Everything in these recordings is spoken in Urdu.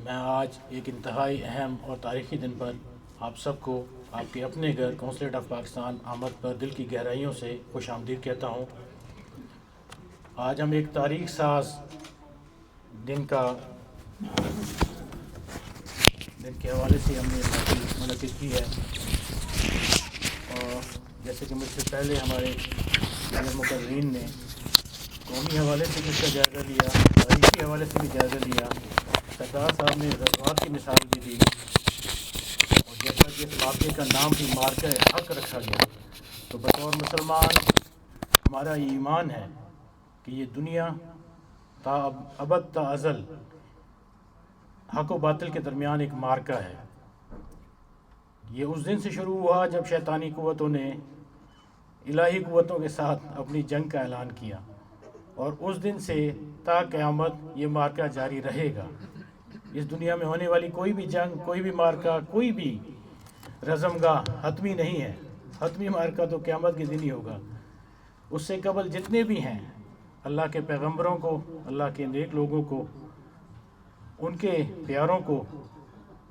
میں آج ایک انتہائی اہم اور تاریخی دن پر آپ سب کو آپ کے اپنے گھر قونصلیٹ آف پاکستان آمد پر دل کی گہرائیوں سے خوش آمدید کہتا ہوں۔ آج ہم ایک تاریخ ساز دن کے حوالے سے ہم نے منعقد کی ہے، اور جیسے کہ مجھ سے پہلے ہمارے مقررین نے قومی حوالے سے بھی اس کا جائزہ لیا، تاریخی حوالے سے بھی جائزہ لیا، سردار صاحب نے غزوات کی مثال بھی دی، اور جیسا کہ اس واقعے کا نام بھی مارکہ حق رکھا گیا، تو بطور مسلمان ہمارا یہ ایمان ہے کہ یہ دنیا تا ابد تا ازل حق و باطل کے درمیان ایک مارکہ ہے۔ یہ اس دن سے شروع ہوا جب شیطانی قوتوں نے الہی قوتوں کے ساتھ اپنی جنگ کا اعلان کیا، اور اس دن سے تا قیامت یہ مارکہ جاری رہے گا۔ اس دنیا میں ہونے والی کوئی بھی جنگ، کوئی بھی مارکہ، کوئی بھی رزم گاہ حتمی نہیں ہے۔ حتمی مارکہ تو قیامت کے دن ہی ہوگا۔ اس سے قبل جتنے بھی ہیں، اللہ کے پیغمبروں کو، اللہ کے نیک لوگوں کو، ان کے پیاروں کو،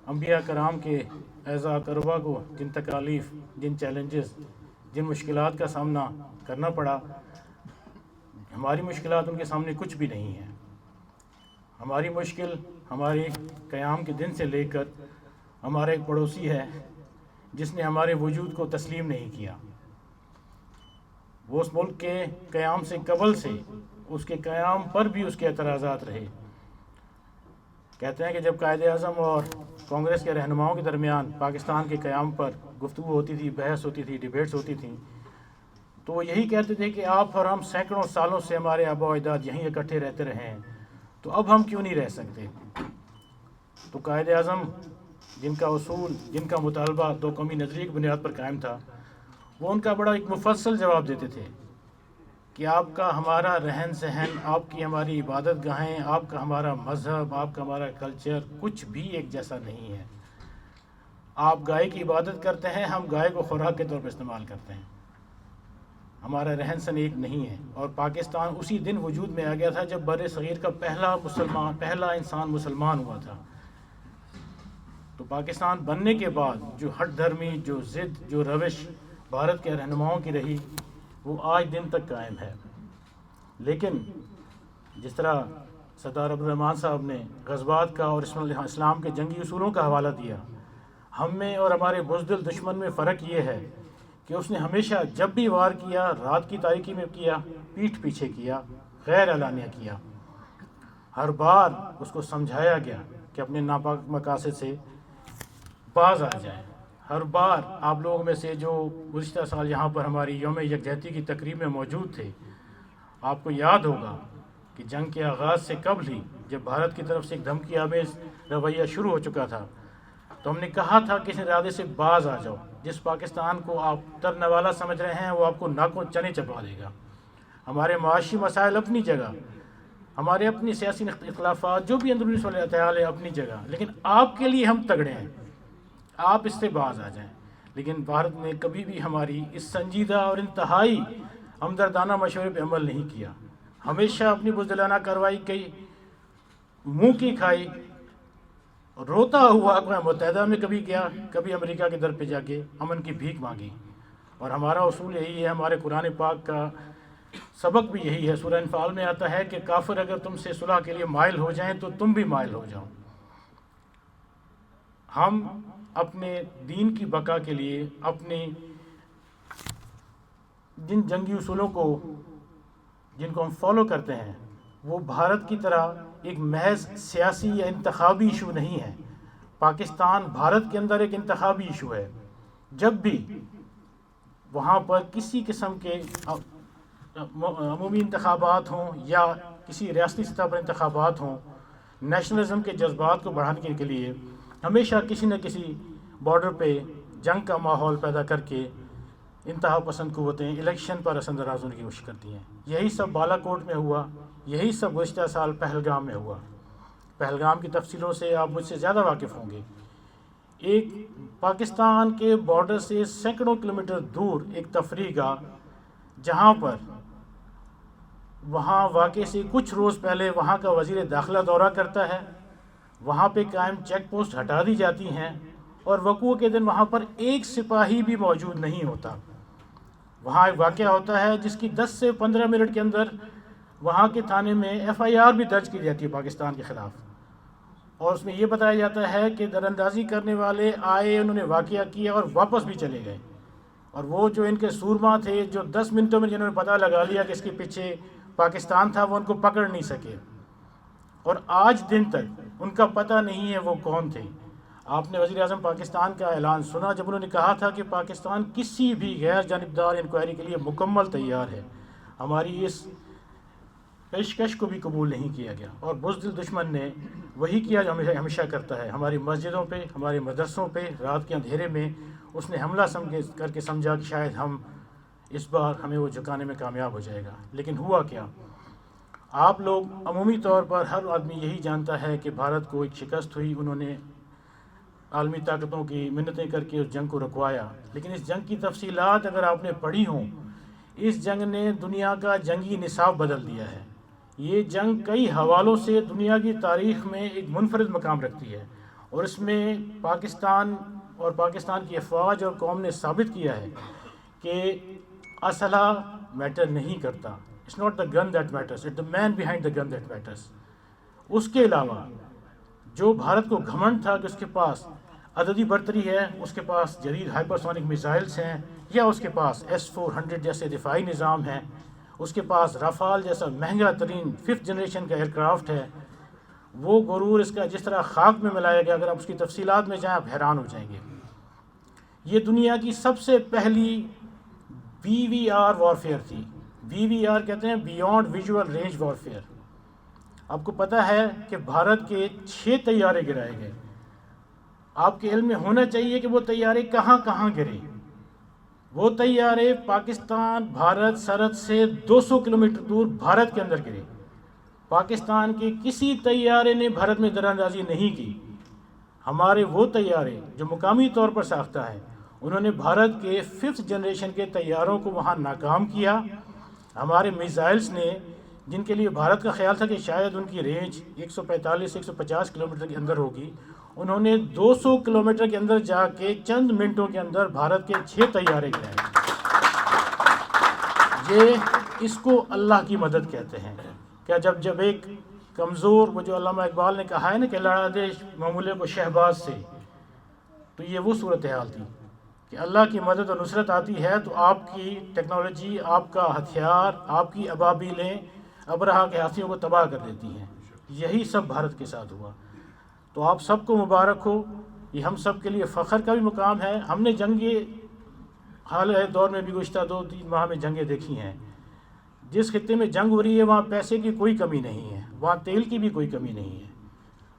انبیاء کرام کے اعزاء اقربا کو جن تکالیف، جن چیلنجز، جن مشکلات کا سامنا کرنا پڑا، ہماری مشکلات ان کے سامنے کچھ بھی نہیں ہیں۔ ہماری مشکل ہمارے قیام کے دن سے لے کر ہمارا ایک پڑوسی ہے جس نے ہمارے وجود کو تسلیم نہیں کیا۔ وہ اس ملک کے قیام سے قبل سے اس کے قیام پر بھی اس کے اعتراضات رہے۔ کہتے ہیں کہ جب قائد اعظم اور کانگریس کے رہنماؤں کے درمیان پاکستان کے قیام پر گفتگو ہوتی تھی، بحث ہوتی تھی، ڈیبیٹس ہوتی تھیں، تو وہ یہی کہتے تھے کہ آپ اور ہم سینکڑوں سالوں سے ہمارے آباء و اجداد یہیں اکٹھے رہتے رہے ہیں، تو اب ہم کیوں نہیں رہ سکتے؟ تو قائد اعظم جن کا اصول، جن کا مطالبہ دو قومی نظریے کی بنیاد پر قائم تھا، وہ ان کا بڑا ایک مفصل جواب دیتے تھے کہ آپ کا ہمارا رہن سہن، آپ کی ہماری عبادت گاہیں، آپ کا ہمارا مذہب، آپ کا ہمارا کلچر کچھ بھی ایک جیسا نہیں ہے۔ آپ گائے کی عبادت کرتے ہیں، ہم گائے کو خوراک کے طور پر استعمال کرتے ہیں۔ ہمارا رہن سہن ایک نہیں ہے۔ اور پاکستان اسی دن وجود میں آ گیا تھا جب بر صغیر کا پہلا انسان مسلمان ہوا تھا۔ تو پاکستان بننے کے بعد جو ہٹ دھرمی، جو ضد، جو روش بھارت کے رہنماؤں کی رہی، وہ آج دن تک قائم ہے۔ لیکن جس طرح سردار عبدالرحمن صاحب نے غزوات کا اور اسلام کے جنگی اصولوں کا حوالہ دیا، ہم میں اور ہمارے بزدل دشمن میں فرق یہ ہے کہ اس نے ہمیشہ جب بھی وار کیا، رات کی تاریکی میں کیا، پیٹھ پیچھے کیا، غیر اعلانیہ کیا۔ ہر بار اس کو سمجھایا گیا کہ اپنے ناپاک مقاصد سے باز آ جائیں۔ ہر بار آپ لوگوں میں سے جو گزشتہ سال یہاں پر ہماری یوم یکجہتی کی تقریب میں موجود تھے، آپ کو یاد ہوگا کہ جنگ کے آغاز سے قبل ہی جب بھارت کی طرف سے ایک دھمکی آمیز رویہ شروع ہو چکا تھا، تو ہم نے کہا تھا کہ اس ارادے سے باز آ جاؤ۔ جس پاکستان کو آپ ترنوالا سمجھ رہے ہیں، وہ آپ کو ناکوں چنے چبا دے گا۔ ہمارے معاشی مسائل اپنی جگہ، ہمارے اپنی سیاسی اختلافات جو بھی اندرونی صورتحال ہے اپنی جگہ، لیکن آپ کے لیے ہم تگڑے ہیں، آپ اس سے باز آ جائیں۔ لیکن بھارت نے کبھی بھی ہماری اس سنجیدہ اور انتہائی ہمدردانہ مشورے پہ عمل نہیں کیا۔ ہمیشہ اپنی بزدلانہ کارروائی کی، منہ کی کھائی، روتا ہوا اقوام متحدہ میں کبھی گیا، کبھی امریکہ کے در پہ جا کے امن کی بھیک مانگی۔ اور ہمارا اصول یہی ہے، ہمارے قرآن پاک کا سبق بھی یہی ہے۔ سورہ انفال میں آتا ہے کہ کافر اگر تم سے صلح کے لیے مائل ہو جائیں تو تم بھی مائل ہو جاؤ۔ ہم اپنے دین کی بقا کے لیے اپنی جن جنگی اصولوں کو، جن کو ہم فالو کرتے ہیں، وہ بھارت کی طرح ایک محض سیاسی یا انتخابی ایشو نہیں ہے۔ پاکستان بھارت کے اندر ایک انتخابی ایشو ہے۔ جب بھی وہاں پر کسی قسم کے عمومی انتخابات ہوں یا کسی ریاستی سطح پر انتخابات ہوں، نیشنلزم کے جذبات کو بڑھانے کے لیے ہمیشہ کسی نہ کسی بارڈر پہ جنگ کا ماحول پیدا کر کے انتہا پسند قوتیں الیکشن پر اثر انداز ہونے کی کوشش کرتی ہیں۔ یہی سب بالا کوٹ میں ہوا، یہی سب گزشتہ سال پہلگام میں ہوا۔ پہلگام کی تفصیلوں سے آپ مجھ سے زیادہ واقف ہوں گے۔ ایک پاکستان کے بارڈر سے سینکڑوں کلومیٹر دور ایک تفریح گاہ، جہاں پر وہاں واقعے سے کچھ روز پہلے وہاں کا وزیر داخلہ دورہ کرتا ہے، وہاں پہ قائم چیک پوسٹ ہٹا دی جاتی ہیں اور وقوع کے دن وہاں پر ایک سپاہی بھی موجود نہیں ہوتا. وہاں ایک واقعہ ہوتا ہے جس کی 10 سے 15 منٹ کے اندر وہاں کے تھانے میں FIR بھی درج کی جاتی ہے پاکستان کے خلاف، اور اس میں یہ بتایا جاتا ہے کہ در اندازی کرنے والے آئے، انہوں نے واقعہ کیا اور واپس بھی چلے گئے، اور وہ جو ان کے سورما تھے جو 10 منٹوں میں جنہوں نے پتہ لگا لیا کہ اس کے پیچھے پاکستان تھا، وہ ان کو پکڑ نہیں سکے، اور آج دن تک ان کا پتہ نہیں ہے وہ کون تھے. آپ نے وزیر اعظم پاکستان کا اعلان سنا جب انہوں نے کہا تھا کہ پاکستان کسی بھی غیر جانبدار انکوائری کے لیے مکمل تیار ہے. ہماری اس پیشکش کو بھی قبول نہیں کیا گیا، اور بزدل دشمن نے وہی کیا جو ہمیشہ کرتا ہے. ہماری مسجدوں پہ، ہمارے مدرسوں پہ رات کے اندھیرے میں اس نے حملہ کر کے سمجھا کہ شاید ہم اس بار ہمیں وہ جھکانے میں کامیاب ہو جائے گا. لیکن ہوا کیا؟ آپ لوگ عمومی طور پر ہر آدمی یہی جانتا ہے کہ بھارت کو ایک شکست ہوئی، انہوں نے عالمی طاقتوں کی منتیں کر کے اس جنگ کو رکوایا. لیکن اس جنگ کی تفصیلات اگر آپ نے پڑھی ہوں، اس جنگ نے دنیا کا جنگی نصاب بدل دیا ہے. یہ جنگ کئی حوالوں سے دنیا کی تاریخ میں ایک منفرد مقام رکھتی ہے، اور اس میں پاکستان اور پاکستان کی افواج اور قوم نے ثابت کیا ہے کہ اسلحہ میٹر نہیں کرتا. It's not the gun that matters, it's the man behind the gun that matters. اس کے علاوہ جو بھارت کو گھمنڈ تھا کہ اس کے پاس عددی برتری ہے، اس کے پاس جدید ہائپرسونک میزائلز ہیں، یا اس کے پاس S-400 جیسے دفاعی نظام ہیں، اس کے پاس رافال جیسا مہنگا ترین 5th جنریشن کا ایئرکرافٹ ہے، وہ غرور اس کا جس طرح خاک میں ملایا گیا، اگر آپ اس کی تفصیلات میں جائیں آپ حیران ہو جائیں گے. یہ دنیا کی سب سے پہلی BVR وارفیئر تھی. BVR کہتے ہیں بیونڈ ویژول رینج وارفیئر. آپ کو پتہ ہے کہ بھارت کے 6 طیارے گرائے گئے. آپ کے علم میں ہونا چاہیے کہ وہ طیارے کہاں کہاں گرے. وہ طیارے پاکستان بھارت سرحد سے 200 کلومیٹر دور بھارت کے اندر گرے. پاکستان کے کسی طیارے نے بھارت میں دراندازی نہیں کی. ہمارے وہ طیارے جو مقامی طور پر ساختہ ہیں، انہوں نے بھارت کے 5th جنریشن کے طیاروں کو وہاں ناکام کیا. ہمارے میزائلز نے، جن کے لیے بھارت کا خیال تھا کہ شاید ان کی رینج 145 سے 150 کلومیٹر کے اندر ہوگی، انہوں نے 200 کلومیٹر کے اندر جا کے چند منٹوں کے اندر بھارت کے 6 طیارے گرائے. یہ اس کو اللہ کی مدد کہتے ہیں. کیا جب ایک کمزور، وہ جو علامہ اقبال نے کہا ہے نا کہ لڑا دے معمولے کو شہباز سے، تو یہ وہ صورتحال تھی کہ اللہ کی مدد اور نصرت آتی ہے تو آپ کی ٹیکنالوجی، آپ کا ہتھیار، آپ کی ابابیلیں ابرہا کے ہاتھیوں کو تباہ کر دیتی ہیں. یہی سب بھارت کے ساتھ ہوا. تو آپ سب کو مبارک ہو. یہ ہم سب کے لیے فخر کا بھی مقام ہے. ہم نے جنگیں حال دور میں بھی گزشتہ 2-3 ماہ میں جنگیں دیکھی ہیں. جس خطے میں جنگ ہو رہی ہے وہاں پیسے کی کوئی کمی نہیں ہے، وہاں تیل کی بھی کوئی کمی نہیں ہے.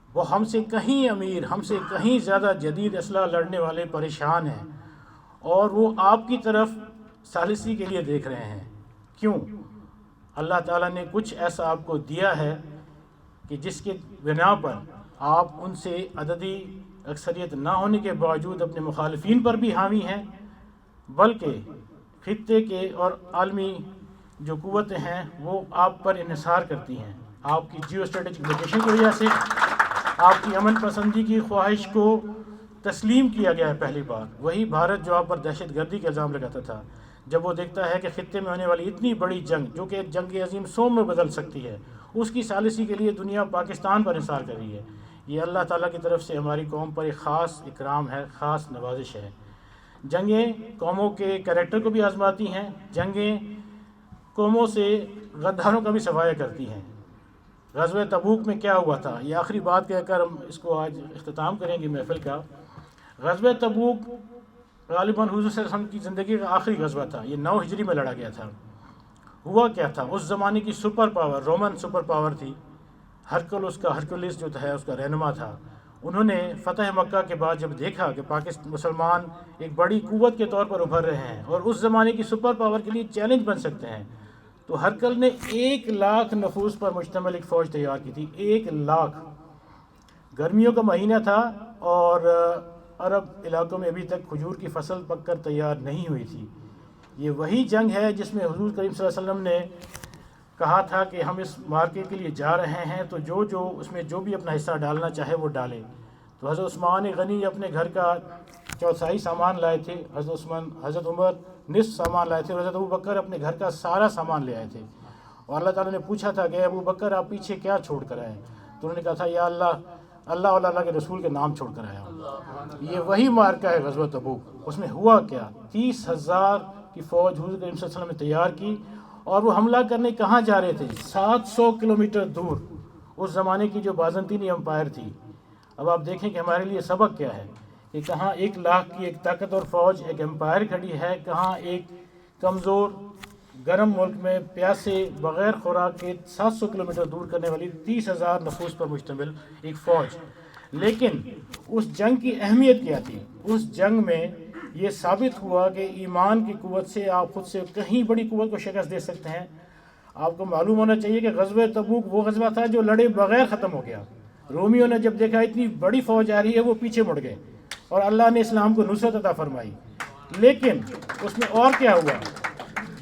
وہ ہم سے کہیں امیر، ہم سے کہیں زیادہ جدید اسلحہ لڑنے والے پریشان ہیں، اور وہ آپ کی طرف ثالثی کے لیے دیکھ رہے ہیں. کیوں؟ اللہ تعالیٰ نے کچھ ایسا آپ کو دیا ہے کہ جس کے بنا پر آپ ان سے عددی اکثریت نہ ہونے کے باوجود اپنے مخالفین پر بھی حاوی ہیں، بلکہ خطے کے اور عالمی جو قوتیں ہیں وہ آپ پر انحصار کرتی ہیں. آپ کی جیو اسٹریٹجک لوکیشن کی وجہ سے آپ کی امن پسندی کی خواہش کو تسلیم کیا گیا ہے پہلی بار. وہی بھارت جو آپ پر دہشت گردی کا الزام لگاتا تھا، جب وہ دیکھتا ہے کہ خطے میں ہونے والی اتنی بڑی جنگ جو کہ جنگ عظیم سوم میں بدل سکتی ہے، اس کی ثالثی کے لیے دنیا پاکستان پر انحصار کر رہی ہے. یہ اللہ تعالیٰ کی طرف سے ہماری قوم پر ایک خاص اکرام ہے، خاص نوازش ہے. جنگیں قوموں کے کریکٹر کو بھی آزماتی ہیں. جنگیں قوموں سے غداروں کا بھی صفایا کرتی ہیں. غزوہ تبوک میں کیا ہوا تھا، یہ آخری بات کہہ کر ہم اس کو آج اختتام کریں گے محفل کا. غزوہ تبوک غالباً حضور صلی اللہ علیہ وسلم کی زندگی کا آخری غزوہ تھا. یہ 9 ہجری میں لڑا گیا تھا. ہوا کیا تھا؟ اس زمانے کی super power, Roman super power تھی. ہرکولس جو تھا اس کا رہنما تھا. انہوں نے فتح مکہ کے بعد جب دیکھا کہ مسلمان ایک بڑی قوت کے طور پر ابھر رہے ہیں اور اس زمانے کی سپر پاور کے لیے چیلنج بن سکتے ہیں، تو ہرکل نے 1 لاکھ نفوس پر مشتمل ایک فوج تیار کی تھی. 1 لاکھ. گرمیوں کا مہینہ تھا اور عرب علاقوں میں ابھی تک کھجور کی فصل پک کر تیار نہیں ہوئی تھی. یہ وہی جنگ ہے جس میں حضور کریم صلی اللہ علیہ وسلم نے کہا تھا کہ ہم اس مارکے کے لیے جا رہے ہیں تو جو اس میں جو بھی اپنا حصہ ڈالنا چاہے وہ ڈالے. تو حضرت عثمان غنی اپنے گھر کا چوتھائی سامان لائے تھے, حضرت عمر نصف سامان لائے تھے, اور حضرت ابوبکر اپنے گھر کا سارا سامان لے آئے تھے. اور اللہ تعالیٰ نے پوچھا تھا کہ ابوبکر آپ پیچھے کیا چھوڑ کر آئے؟ تو انہوں نے کہا تھا یا اللہ اور اللہ کے رسول کے نام چھوڑ کر آیا. یہ وہی مارکہ ہے غزوہ تبوک. اس میں ہوا کیا, 30,000 کی فوج حضور کریم صلی اللہ علیہ وسلم نے تیار کی, اور وہ حملہ کرنے کہاں جا رہے تھے؟ 700 کلومیٹر دور, اس زمانے کی جو بازنطینی امپائر تھی. اب آپ دیکھیں کہ ہمارے لیے سبق کیا ہے کہ کہاں 1 لاکھ کی ایک طاقتور فوج, ایک امپائر کھڑی ہے, کہاں ایک کمزور گرم ملک میں پیاسے بغیر خوراک کے 700 کلومیٹر دور کرنے والی 30,000 نفوس پر مشتمل ایک فوج. لیکن اس جنگ کی اہمیت کیا تھی؟ اس جنگ میں یہ ثابت ہوا کہ ایمان کی قوت سے آپ خود سے کہیں بڑی قوت کو شکست دے سکتے ہیں. آپ کو معلوم ہونا چاہیے کہ غزوہ تبوک وہ غزوہ تھا جو لڑے بغیر ختم ہو گیا. رومیوں نے جب دیکھا اتنی بڑی فوج آ رہی ہے وہ پیچھے مڑ گئے, اور اللہ نے اسلام کو نصرت عطا فرمائی. لیکن اس میں اور کیا ہوا,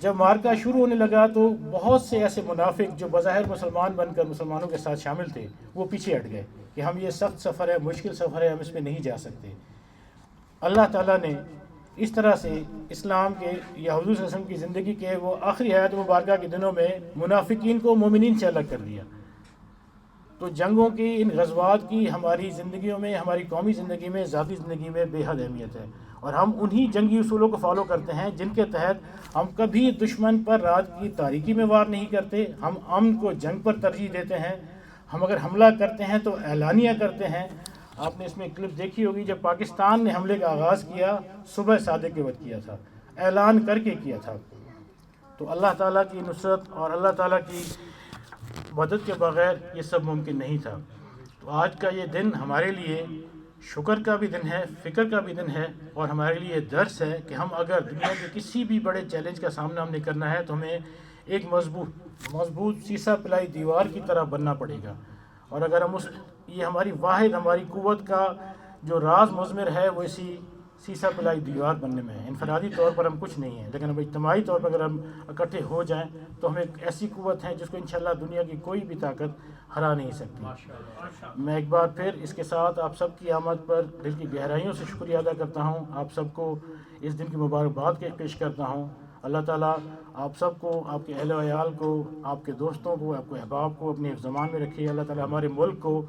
جب مارکہ شروع ہونے لگا تو بہت سے ایسے منافق جو بظاہر مسلمان بن کر مسلمانوں کے ساتھ شامل تھے وہ پیچھے ہٹ گئے کہ ہم یہ سخت سفر ہے, مشکل سفر ہے, ہم اس میں نہیں جا سکتے. اللہ تعالیٰ نے اس طرح سے اسلام کے یا حضور صلی اللہ علیہ وسلم کی زندگی کے وہ آخری حیات مبارکہ کے دنوں میں منافقین کو مومنین سے الگ کر دیا. تو جنگوں کی, ان غزوات کی ہماری زندگیوں میں, ہماری قومی زندگی میں, ذاتی زندگی میں بے حد اہمیت ہے. اور ہم انہی جنگی اصولوں کو فالو کرتے ہیں جن کے تحت ہم کبھی دشمن پر رات کی تاریکی میں وار نہیں کرتے. ہم امن کو جنگ پر ترجیح دیتے ہیں. ہم اگر حملہ کرتے ہیں تو اعلانیہ کرتے ہیں. آپ نے اس میں کلپ دیکھی ہوگی, جب پاکستان نے حملے کا آغاز کیا صبح صادق کے وقت کیا تھا, اعلان کر کے کیا تھا. تو اللہ تعالیٰ کی نصرت اور اللہ تعالیٰ کی مدد کے بغیر یہ سب ممکن نہیں تھا. تو آج کا یہ دن ہمارے لیے شکر کا بھی دن ہے, فکر کا بھی دن ہے, اور ہمارے لیے درس ہے کہ ہم اگر دنیا کے کسی بھی بڑے چیلنج کا سامنا ہم نے کرنا ہے تو ہمیں ایک مضبوط سیسا پلائی دیوار کی طرح بننا پڑے گا. اور اگر ہم یہ ہماری واحد ہماری قوت کا جو راز مضمر ہے وہ اسی سیسا پلائی دیوار بننے میں ہے. انفرادی طور پر ہم کچھ نہیں ہیں, لیکن ہم اجتماعی طور پر اگر ہم اکٹھے ہو جائیں تو ہم ایک ایسی قوت ہے جس کو انشاءاللہ دنیا کی کوئی بھی طاقت ہرا نہیں سکتی. میں ایک بار پھر اس کے ساتھ آپ سب کی آمد پر دل کی گہرائیوں سے شکریہ ادا کرتا ہوں. آپ سب کو اس دن کی مبارکباد پیش کرتا ہوں. اللہ تعالیٰ آپ سب کو, آپ کے اہل و عیال کو, آپ کے دوستوں کو, آپ کے احباب کو اپنے حفظ و امان میں رکھے. اللہ تعالیٰ ہمارے ملک کو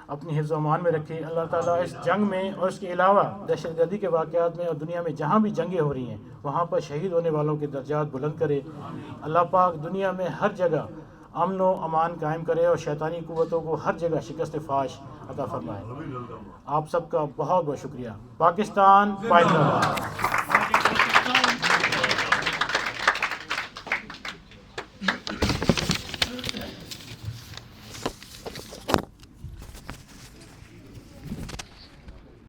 اپنی حفظ و امان میں رکھے. اللہ تعالیٰ اس جنگ میں اور اس کے علاوہ دہشت گردی کے واقعات میں اور دنیا میں جہاں بھی جنگیں ہو رہی ہیں وہاں پر شہید ہونے والوں کے درجات بلند کرے. اللہ پاک دنیا میں ہر جگہ امن و امان قائم کرے اور شیطانی قوتوں کو ہر جگہ شکست فاش عطا فرمائے. آپ سب کا بہت بہت شکریہ. پاکستان پائندہ.